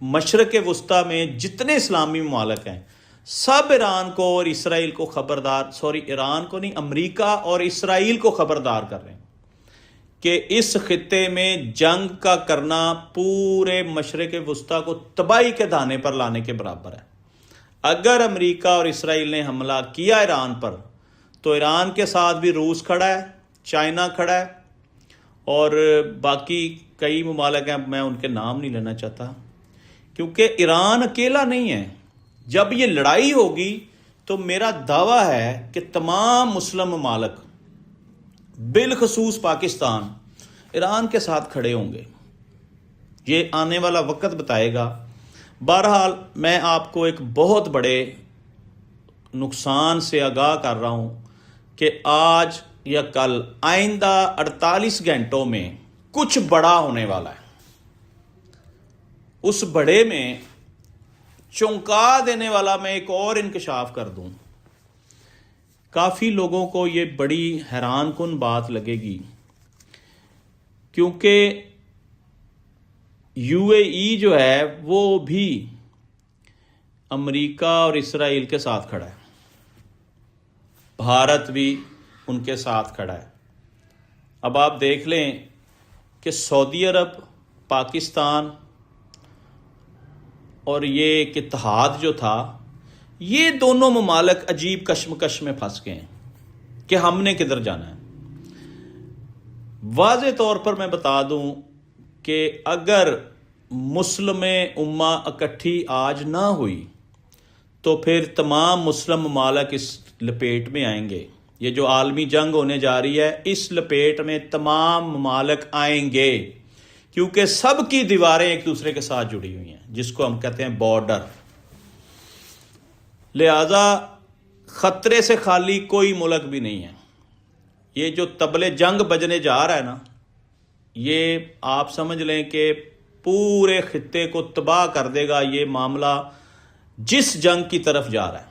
مشرق وسطیٰ میں جتنے اسلامی ممالک ہیں سب ایران کو اور اسرائیل کو ایران کو نہیں، امریکہ اور اسرائیل کو خبردار کر رہے ہیں کہ اس خطے میں جنگ کا کرنا پورے مشرق وسطیٰ کو تباہی کے دہانے پر لانے کے برابر ہے۔ اگر امریکہ اور اسرائیل نے حملہ کیا ایران پر تو ایران کے ساتھ بھی روس کھڑا ہے، چائنا کھڑا ہے، اور باقی کئی ممالک ہیں، میں ان کے نام نہیں لینا چاہتا، کیونکہ ایران اکیلا نہیں ہے۔ جب یہ لڑائی ہوگی تو میرا دعویٰ ہے کہ تمام مسلم ممالک بالخصوص پاکستان ایران کے ساتھ کھڑے ہوں گے۔ یہ آنے والا وقت بتائے گا۔ بہرحال میں آپ کو ایک بہت بڑے نقصان سے آگاہ کر رہا ہوں کہ آج یا کل آئندہ 48 گھنٹوں میں کچھ بڑا ہونے والا ہے۔ اس بڑے میں چونکا دینے والا میں ایک اور انکشاف کر دوں۔ کافی لوگوں کو یہ بڑی حیران کن بات لگے گی، کیونکہ یو اے ای جو ہے وہ بھی امریکہ اور اسرائیل کے ساتھ کھڑا ہے، بھارت بھی ان کے ساتھ کھڑا ہے۔ اب آپ دیکھ لیں کہ سعودی عرب، پاکستان اور یہ ایک اتحاد جو تھا، یہ دونوں ممالک عجیب کشمکش میں پھنس گئے ہیں کہ ہم نے کدھر جانا ہے۔ واضح طور پر میں بتا دوں کہ اگر مسلم امہ اکٹھی آج نہ ہوئی تو پھر تمام مسلم ممالک اس لپیٹ میں آئیں گے۔ یہ جو عالمی جنگ ہونے جا رہی ہے، اس لپیٹ میں تمام ممالک آئیں گے، کیونکہ سب کی دیواریں ایک دوسرے کے ساتھ جڑی ہوئی ہیں، جس کو ہم کہتے ہیں بارڈر۔ لہذا خطرے سے خالی کوئی ملک بھی نہیں ہے۔ یہ جو طبل جنگ بجنے جا رہا ہے نا، یہ آپ سمجھ لیں کہ پورے خطے کو تباہ کر دے گا۔ یہ معاملہ جس جنگ کی طرف جا رہا ہے